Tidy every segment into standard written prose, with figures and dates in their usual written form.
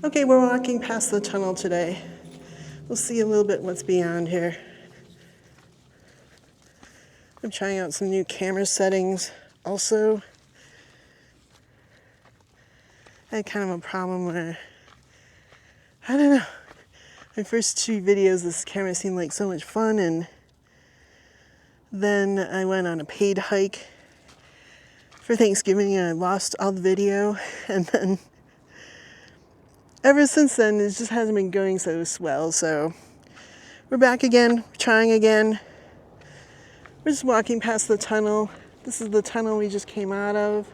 Okay, we're walking past the tunnel today. We'll see a little bit what's beyond here. I'm trying out some new camera settings. Also, I had kind of a problem where, I don't know, my first two videos, this camera seemed like so much fun, and then I went on a paid hike for Thanksgiving and I lost all the video, and then ever since then it just hasn't been going so swell. So we're back again, trying again. We're just walking past the tunnel. This is the tunnel we just came out of.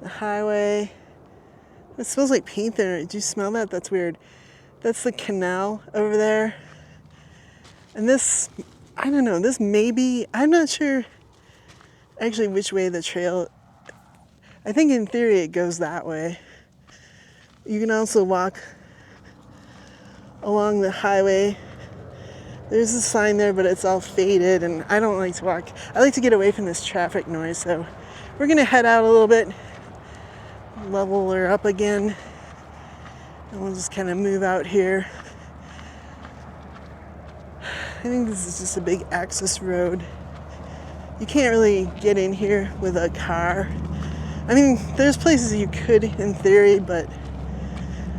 The highway. It smells like paint there. Do you smell that? That's weird. That's the canal over there. And this, I don't know, this may be, I'm not sure actually which way the trail, I think in theory it goes that way. You can also walk along the highway. There's a sign there, but it's all faded, and I don't like to walk. I like to get away from this traffic noise, so we're gonna head out a little bit, level her up again, and we'll just kind of move out here. I think this is just a big access road. You can't really get in here with a car. I mean, there's places you could in theory, but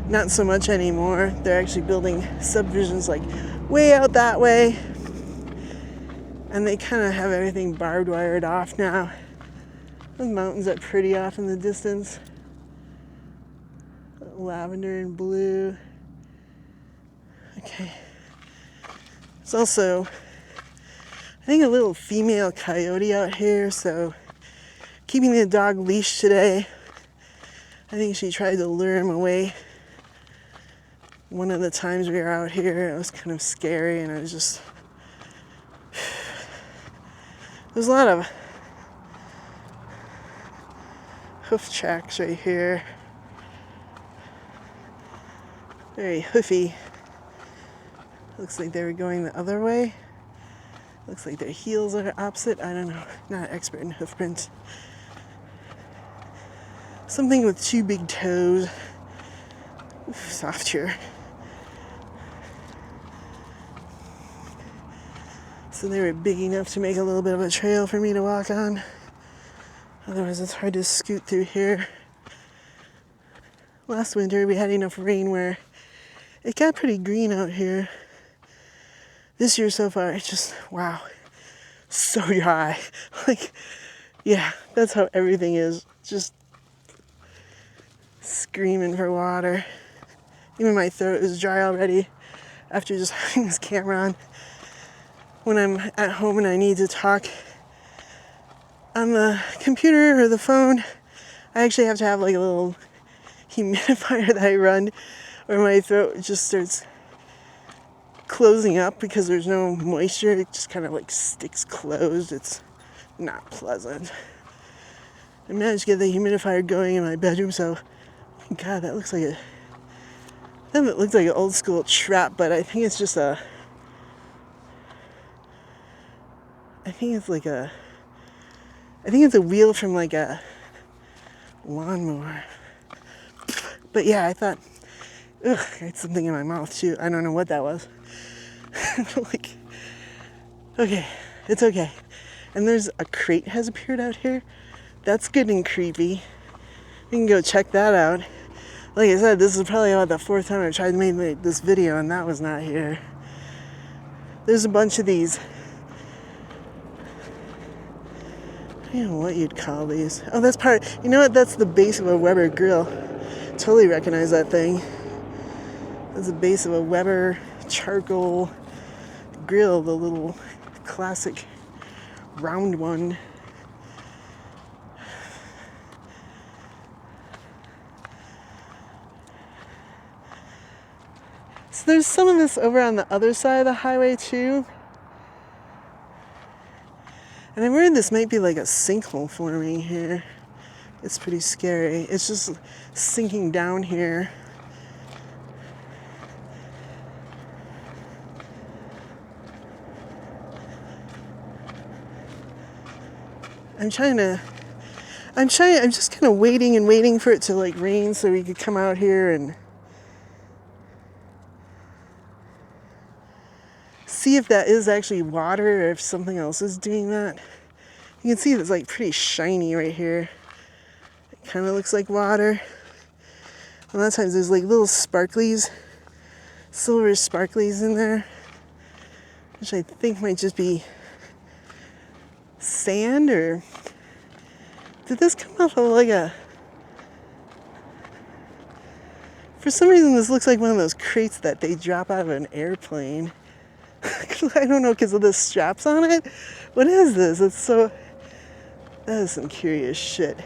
not so much anymore. They're actually building subdivisions like way out that way, and they kind of have everything barbed wired off now. The mountains are pretty off in the distance. Lavender and blue. Okay. There's also, I think, a little female coyote out here, so keeping the dog leashed today. I think she tried to lure him away. One of the times we were out here, it was kind of scary, and I was just, there's a lot of hoof tracks right here. Very hoofy. Looks like they were going the other way. Looks like their heels are opposite. I don't know. Not an expert in hoof prints. Something with two big toes. Oof, soft here. So they were big enough to make a little bit of a trail for me to walk on. Otherwise it's hard to scoot through here. Last winter we had enough rain where it got pretty green out here. This year so far, it's just, wow, so dry. Like, yeah, that's how everything is. Just screaming for water. Even my throat is dry already after just having this camera on. When I'm at home and I need to talk on the computer or the phone, I actually have to have like a little humidifier that I run, or my throat just starts closing up because there's no moisture. It just kind of like sticks closed. It's not pleasant. I managed to get the humidifier going in my bedroom, so God, that looks like an old school trap, but I think it's just I think it's a wheel from like a lawnmower. But yeah, I thought, ugh, I had something in my mouth too. I don't know what that was. Like, okay, it's okay. And there's a crate has appeared out here. That's good and creepy. You can go check that out. Like I said, this is probably about the fourth time I tried to make this video, and that was not here. There's a bunch of these. I don't know what you'd call these. Oh, that's you know what? That's the base of a Weber grill. Totally recognize that thing. That's the base of a Weber charcoal grill, the little classic round one. So there's some of this over on the other side of the highway too. And I'm worried this might be like a sinkhole forming here. It's pretty scary. It's just sinking down here. I'm just kind of waiting and waiting for it to like rain so we could come out here and see if that is actually water or if something else is doing that. You can see it's like pretty shiny right here. It kind of looks like water. A lot of times there's like little sparklies, silver sparklies in there, which I think might just be sand. Or did this come off of like a... For some reason this looks like one of those crates that they drop out of an airplane. I don't know, because of the straps on it. What is this? That is some curious shit.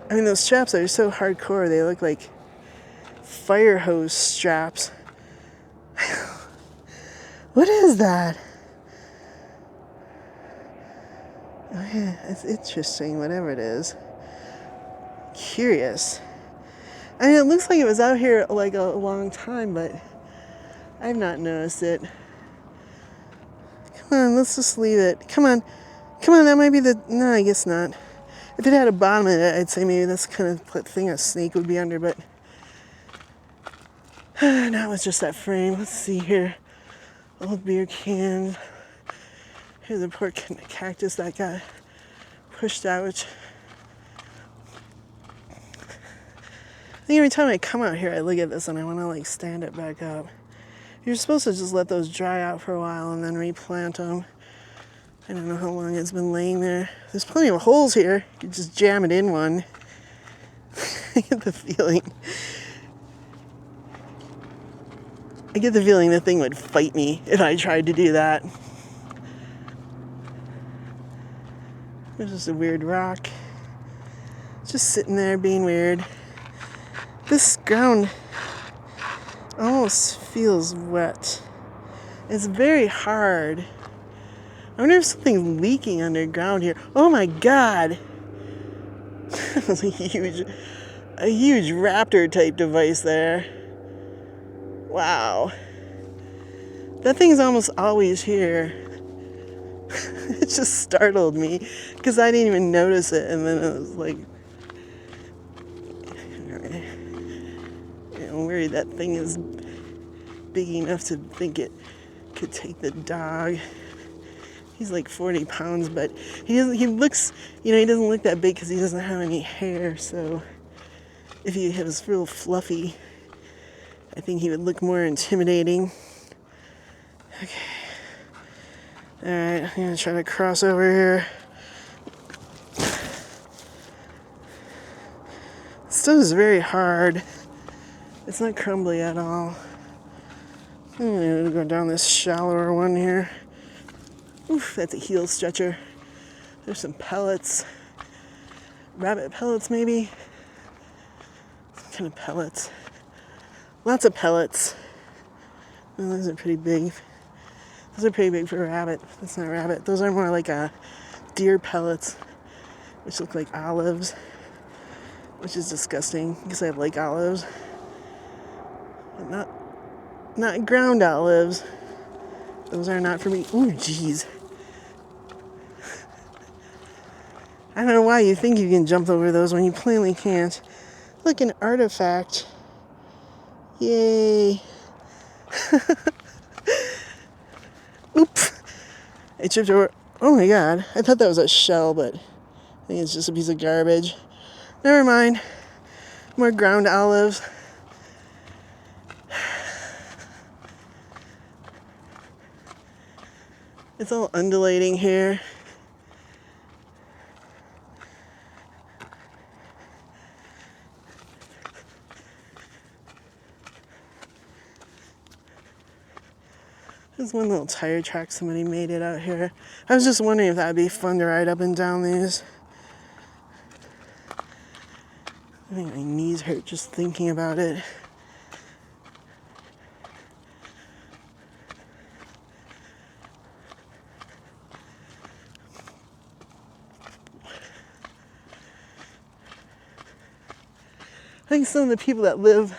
I mean, those straps are so hardcore. They look like fire hose straps. What is that? Oh yeah, it's interesting, whatever it is. Curious. I mean, it looks like it was out here like a long time, but I've not noticed it. Come on, let's just leave it. Come on, that might be the... No, I guess not. If it had a bottom in it, I'd say maybe that's the kind of thing a snake would be under, but... Now it's just that frame. Let's see here. Old beer cans. Here's a poor cactus that got pushed out, which... I think every time I come out here, I look at this and I want to, like, stand it back up. You're supposed to just let those dry out for a while and then replant them. I don't know how long it's been laying there. There's plenty of holes here. You could just jam it in one. I get the feeling the thing would fight me if I tried to do that. There's just a weird rock. Just sitting there being weird. This ground almost feels wet. It's very hard. I wonder if something's leaking underground here. Oh my God! That was a huge raptor type device there. Wow. That thing's almost always here. It just startled me because I didn't even notice it, and then it was like, I'm worried that thing is big enough to think it could take the dog. He's like 40 pounds, but he looks, he doesn't look that big because he doesn't have any hair. So if he was real fluffy, I think he would look more intimidating. Okay. Alright, I'm going to try to cross over here. This stuff is very hard. It's not crumbly at all. I'm going to go down this shallower one here. Oof, that's a heel stretcher. There's some pellets. Rabbit pellets, maybe? Some kind of pellets. Lots of pellets. Oh, those are pretty big. Those are pretty big for a rabbit. That's not rabbit. Those are more like deer pellets, which look like olives, which is disgusting because I like olives. But not ground olives. Those are not for me. Ooh, jeez. I don't know why you think you can jump over those when you plainly can't. Look, an artifact. Yay. Oops. I tripped over. Oh my God. I thought that was a shell, but I think it's just a piece of garbage. Never mind. More ground olives. It's all undulating here. There's one little tire track somebody made it out here. I was just wondering if that would be fun to ride up and down these. I think my knees hurt just thinking about it. I think some of the people that live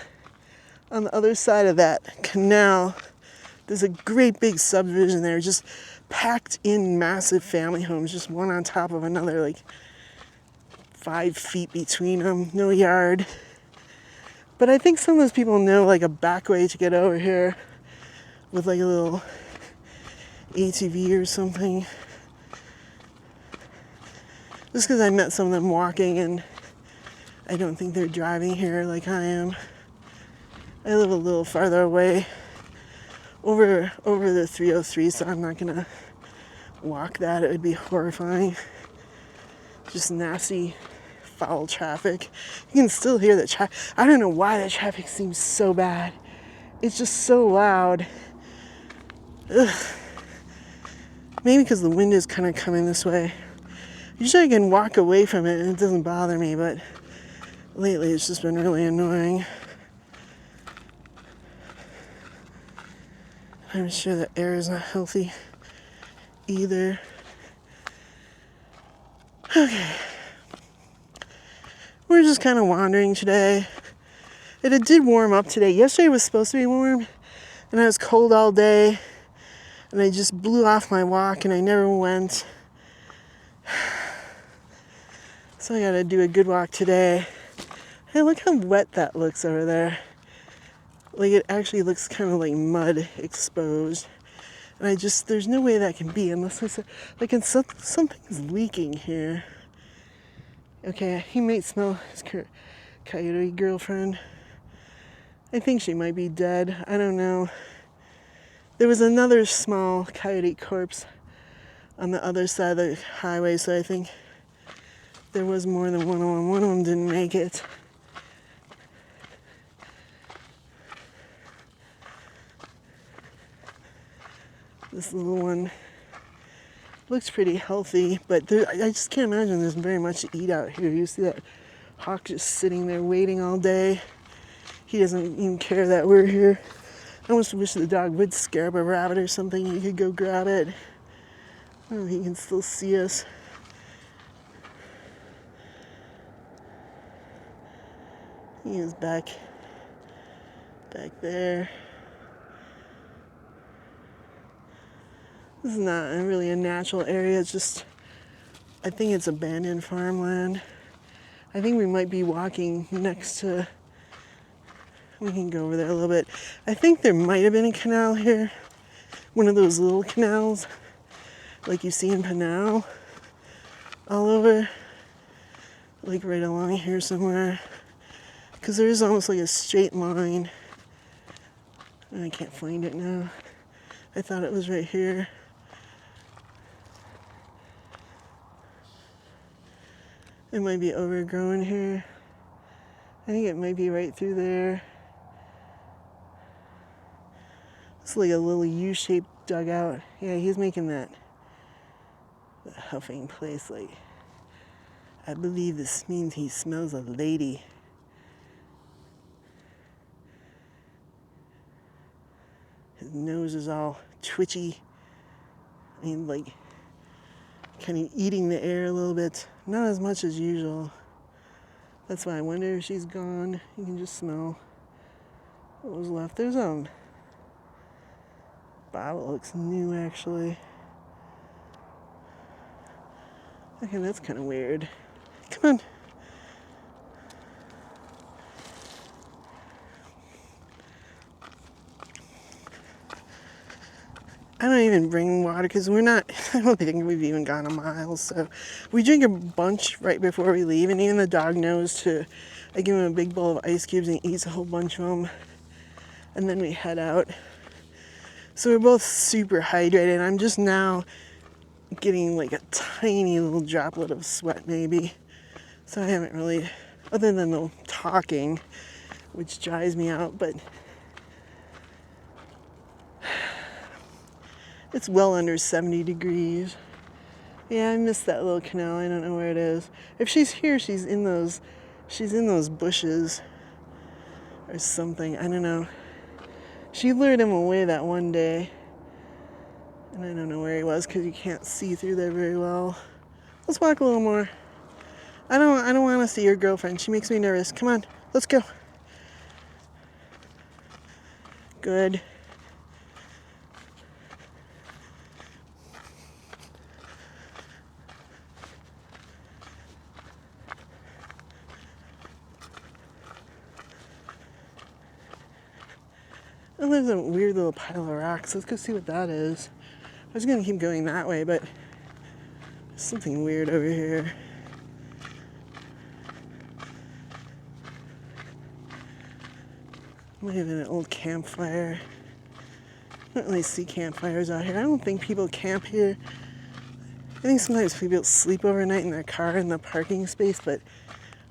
on the other side of that canal, there's a great big subdivision there, just packed in massive family homes, just one on top of another. Like, 5 feet between them, no yard. But I think some of those people know like a back way to get over here with like a little ATV or something. Just because I met some of them walking, and I don't think they're driving here like I am. I live a little farther away over the 303, so I'm not gonna walk that. It would be horrifying. Just nasty, foul traffic. You can still hear the traffic. I don't know why the traffic seems so bad. It's just so loud. Ugh. Maybe because the wind is kind of coming this way. Usually I can walk away from it and it doesn't bother me, but lately it's just been really annoying. I'm sure the air is not healthy either. Okay. We're just kind of wandering today. It did warm up today. Yesterday was supposed to be warm, and I was cold all day, and I just blew off my walk, and I never went. So I gotta do a good walk today. Hey, look how wet that looks over there. Like, it actually looks kind of like mud exposed. And there's no way that can be unless it's, like, something's leaking here. Okay, he might smell his coyote girlfriend. I think she might be dead. I don't know. There was another small coyote corpse on the other side of the highway, so I think there was more than one of them. One of them didn't make it. This little one looks pretty healthy, but I just can't imagine there's very much to eat out here. You see that hawk just sitting there waiting all day. He doesn't even care that we're here. I almost wish the dog would scare up a rabbit or something. You could go grab it. I don't know if he can still see us. He is back there. This is not really a natural area. It's just, I think it's abandoned farmland. I think we might be walking next to, we can go over there a little bit. I think there might have been a canal here. One of those little canals, like you see in Pinal, all over. Like right along here somewhere. Because there is almost like a straight line. I can't find it now. I thought it was right here. It might be overgrown here. I think it might be right through there. It's like a little U-shaped dugout. Yeah, he's making that huffing place. Like, I believe this means he smells a lady. His nose is all twitchy. I mean, like, kind of eating the air a little bit. Not as much as usual. That's why I wonder if she's gone. You can just smell what was left. There's bottle looks new actually. Okay, that's kind of weird. Come on. I don't even bring water because I don't think we've even gone a mile. So we drink a bunch right before we leave, and even the dog knows I give him a big bowl of ice cubes and he eats a whole bunch of them. And then we head out. So we're both super hydrated. I'm just now getting like a tiny little droplet of sweat maybe. So I haven't really, other than the talking, which dries me out, but it's well under 70 degrees. Yeah, I missed that little canal. I don't know where it is. If she's here, she's in those bushes or something. I don't know. She lured him away that one day. And I don't know where he was because you can't see through there very well. Let's walk a little more. I don't want to see your girlfriend. She makes me nervous. Come on, let's go. Good. Oh, there's a weird little pile of rocks. Let's go see what that is. I was gonna keep going that way, but there's something weird over here. Might have been an old campfire. I don't really see campfires out here. I don't think people camp here. I think sometimes people sleep overnight in their car in the parking space, but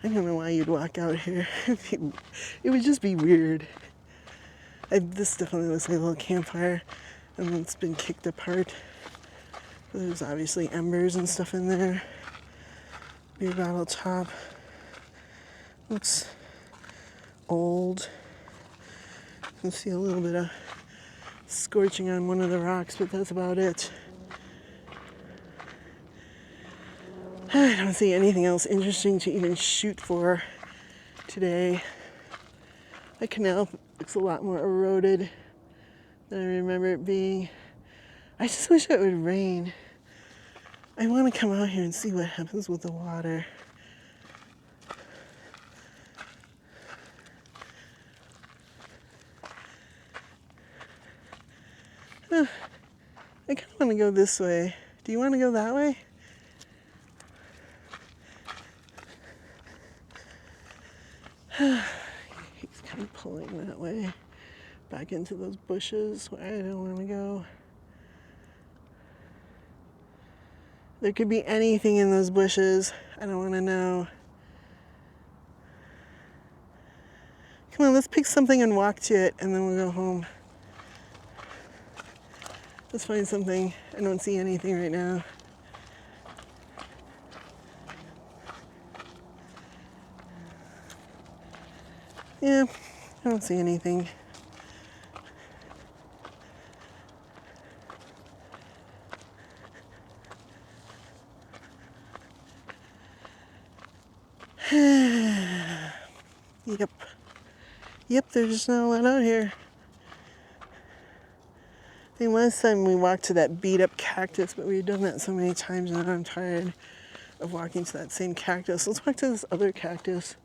I don't know why you'd walk out here. It would just be weird. This definitely looks like a little campfire, and it's been kicked apart. There's obviously embers and stuff in there. Beer bottle top. Looks old. You can see a little bit of scorching on one of the rocks, but that's about it. I don't see anything else interesting to even shoot for today. The canal looks a lot more eroded than I remember it being. I just wish it would rain. I want to come out here and see what happens with the water. I kind of want to go this way. Do you want to go that way? He's kind of pulling that way, back into those bushes where I don't want to go. There could be anything in those bushes. I don't want to know. Come on, let's pick something and walk to it, and then we'll go home. Let's find something. I don't see anything right now. Yeah, I don't see anything. Yep, there's just not a lot out here. I think last time we walked to that beat up cactus, but we've done that so many times and I'm tired of walking to that same cactus. Let's walk to this other cactus.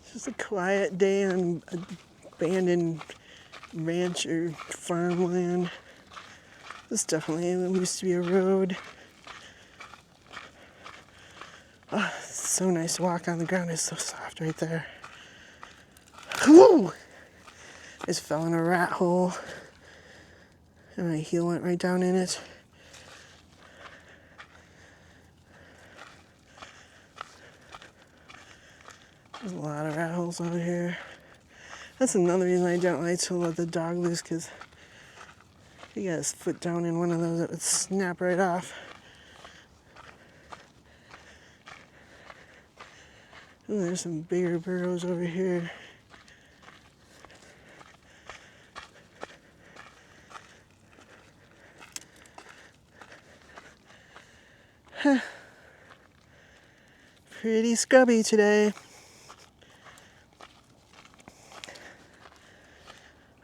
It's just a quiet day on abandoned ranch or farmland. This definitely used to be a road. Oh, it's so nice to walk on. The ground is so soft right there. Whew! I just fell in a rat hole and my heel went right down in it. There's a lot of rat holes out here. That's another reason I don't like to let the dog loose, because if he got his foot down in one of those, it would snap right off. Ooh, there's some bigger burrows over here. Huh. Pretty scrubby today.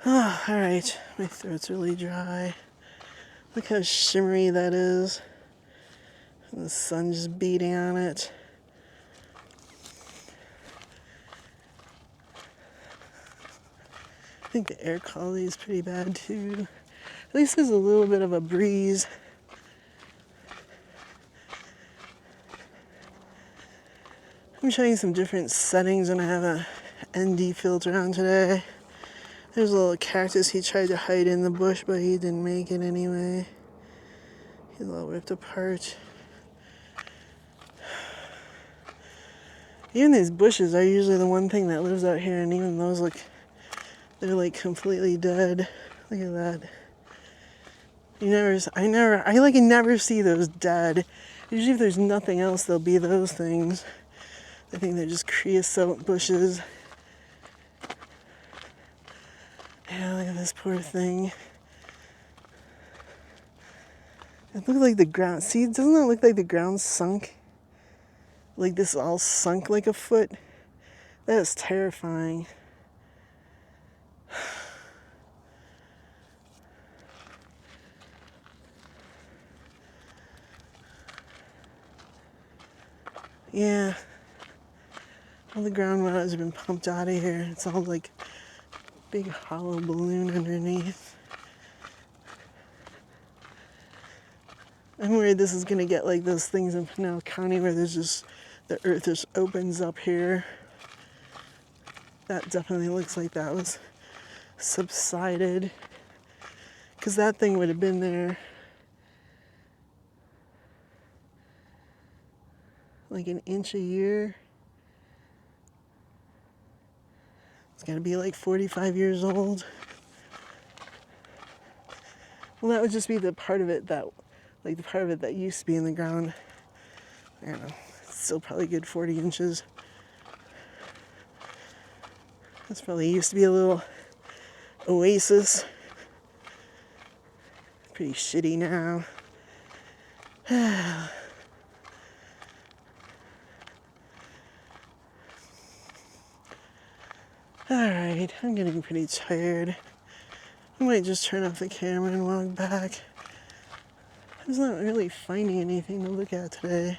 Oh, alright. My throat's really dry. Look how shimmery that is. And the sun just beating on it. I think the air quality is pretty bad too. At least there's a little bit of a breeze. I'm trying some different settings when I have a ND filter on today. There's a little cactus he tried to hide in the bush, but he didn't make it anyway. He's all ripped apart. Even these bushes are usually the one thing that lives out here, and even those they're like completely dead. Look at that. I never see those dead. Usually if there's nothing else, there'll be those things. I think they're just creosote bushes. Yeah, look at this poor thing. It looks like the ground, see, doesn't it look like the ground sunk? Like this all sunk like a foot? That is terrifying. Yeah. All the groundwater has been pumped out of here. It's all like big hollow balloon underneath. I'm worried this is gonna get like those things in Pinal County where there's just, the earth just opens up here. That definitely looks like that was subsided. Because that thing would have been there like an inch a year. It's gotta be like 45 years old. Well, that would just be the part of it that, like the part of it that used to be in the ground. I don't know, it's still probably good 40 inches. This probably used to be a little oasis. Pretty shitty now. Alright, I'm getting pretty tired. I might just turn off the camera and walk back. I was not really finding anything to look at today.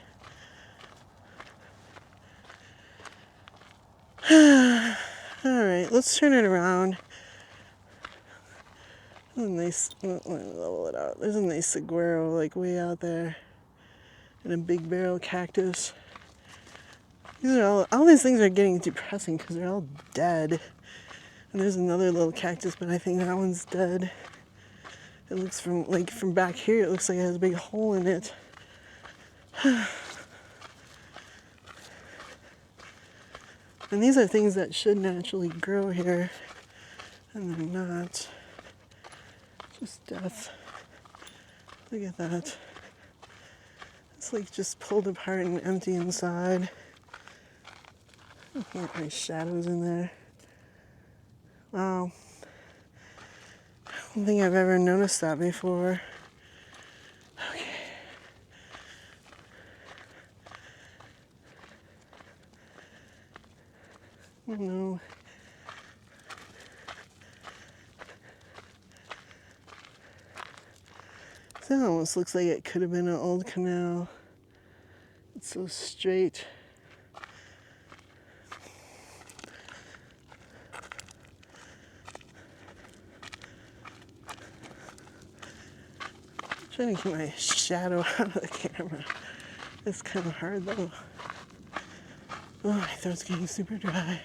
Alright, let's turn it around. There's a nice, let me level it out. There's a nice saguaro like way out there. And a big barrel cactus. These are all these things are getting depressing because they're all dead. And there's another little cactus, but I think that one's dead. It looks from back here, it looks like it has a big hole in it. And these are things that should naturally grow here, and they're not. Just death. Look at that. It's like just pulled apart and empty inside. Look at nice shadows in there. Wow. I don't think I've ever noticed that before. Okay. Oh no. That almost looks like it could have been an old canal. It's so straight. I'm trying to keep my shadow out of the camera. It's kind of hard though. Oh, my throat's getting super dry.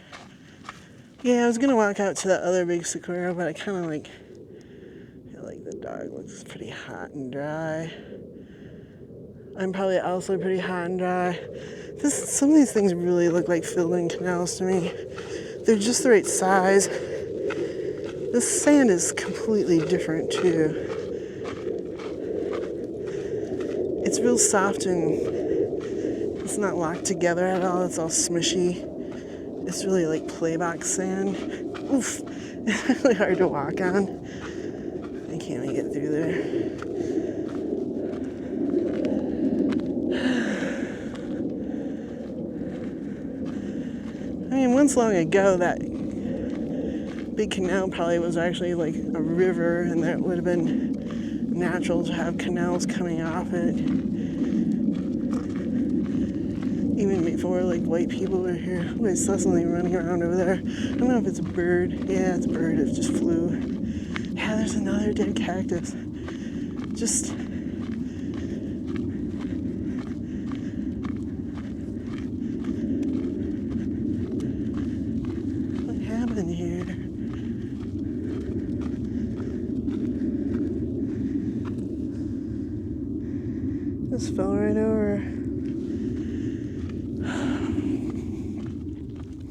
Yeah, I was gonna walk out to that other big saguaro, but I kind of feel like the dog looks pretty hot and dry. I'm probably also pretty hot and dry. Some of these things really look like filled-in canals to me. They're just the right size. The sand is completely different too. It's real soft and it's not locked together at all. It's all smushy. It's really like playback sand. Oof. It's really hard to walk on. I can't make it through there. I mean, once long ago, that big canal probably was actually like a river, and that would have been natural to have canals coming off it. Even before like white people were here. Oh, I saw something running around over there. I don't know if it's a bird. Yeah, it's a bird. It just flew. Yeah, there's another dead cactus. Just what happened here? Just fell right over.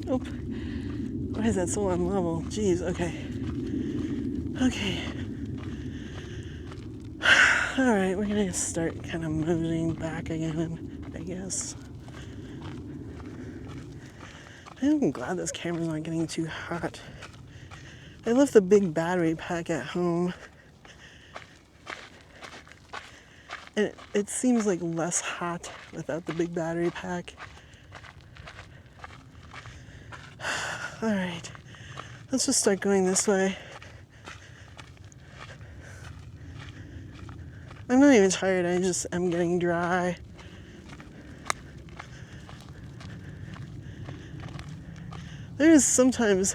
Oh, why is that so unlevel? Jeez, okay. Okay. Alright, we're gonna start kind of moving back again, I guess. I'm glad this camera's not getting too hot. I left the big battery pack at home. And it seems like less hot without the big battery pack. Alright, let's just start going this way. I'm not even tired, I just am getting dry. There is sometimes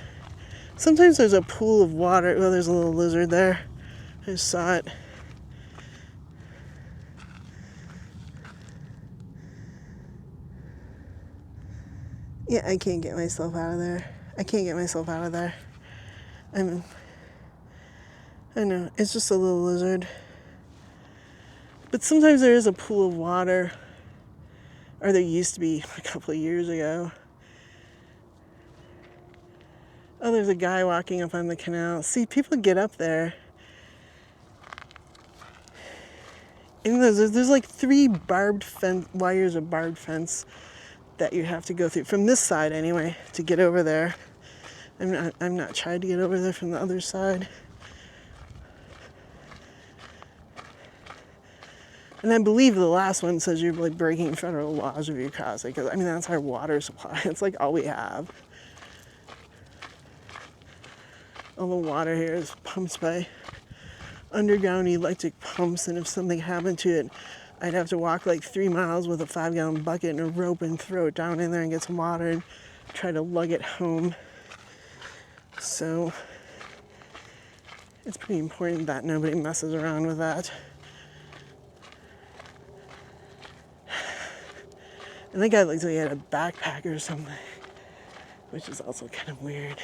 there's a pool of water. Well, there's a little lizard there. I just saw it. Yeah, I can't get myself out of there. I know, it's just a little lizard. But sometimes there is a pool of water, or there used to be a couple of years ago. Oh, there's a guy walking up on the canal. See, people get up there. And there's like 3 wires of barbed fence that you have to go through, from this side anyway, to get over there. I'm not trying to get over there from the other side. And I believe the last one says you're like breaking federal laws if you cross it, because I mean that's our water supply. It's like all we have. All the water here is pumped by underground electric pumps, and if something happened to it, I'd have to walk like 3 miles with a 5-gallon bucket and a rope and throw it down in there and get some water and try to lug it home. So it's pretty important that nobody messes around with that. And that guy looks like he had a backpack or something, which is also kind of weird.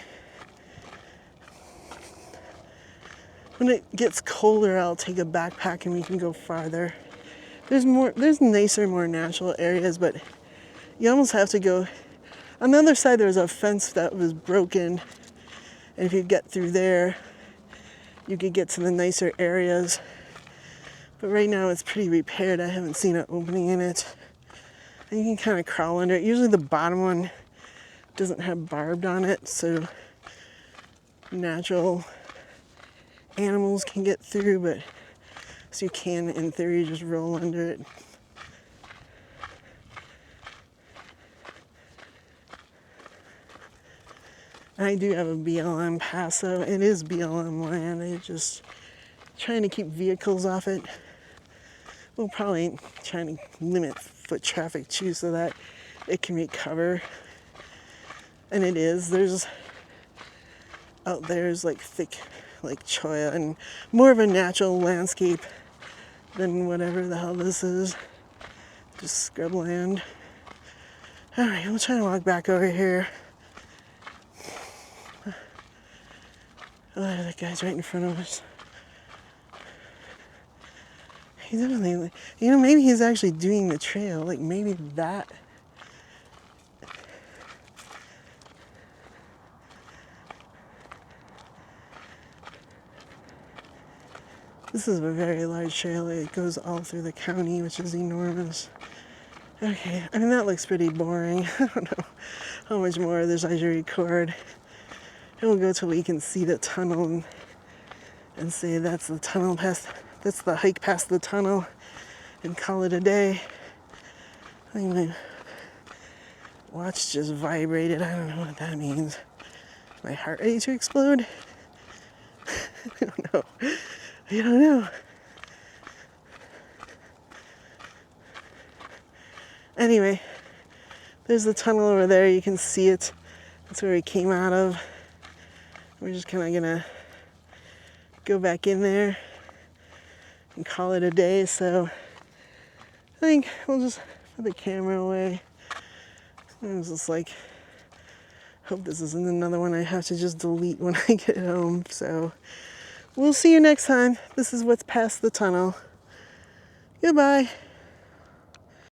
When it gets colder, I'll take a backpack and we can go farther. There's nicer, more natural areas, but you almost have to go. On the other side, there's a fence that was broken, and if you get through there, you could get to the nicer areas. But right now, it's pretty repaired. I haven't seen an opening in it. And you can kind of crawl under it. Usually the bottom one doesn't have barbed on it, so natural animals can get through, but so you can, in theory, just roll under it. I do have a BLM pass, so it is BLM land. I just trying to keep vehicles off it. We'll probably trying to limit foot traffic too, so that it can recover. And it is. Out there's like thick, like cholla, and more of a natural landscape than whatever the hell this is. Just scrubland. All right, we'll try to walk back over here. Oh, that guy's right in front of us. He's definitely, maybe he's actually doing the trail. Like maybe that. This is a very large trail. It goes all through the county, which is enormous. Okay, I mean that looks pretty boring. I don't know how much more of this I should record. And we'll go till we can see the tunnel and say that's the tunnel that's the hike past the tunnel, and call it a day. I think my watch just vibrated. I don't know what that means. My heart ready to explode? I don't know. I don't know. Anyway, there's the tunnel over there. You can see it. That's where we came out of. We're just kind of gonna go back in there and call it a day. So I think we'll just put the camera away. I was just like, hope this isn't another one I have to just delete when I get home. So we'll see you next time. This is what's past the tunnel. Goodbye.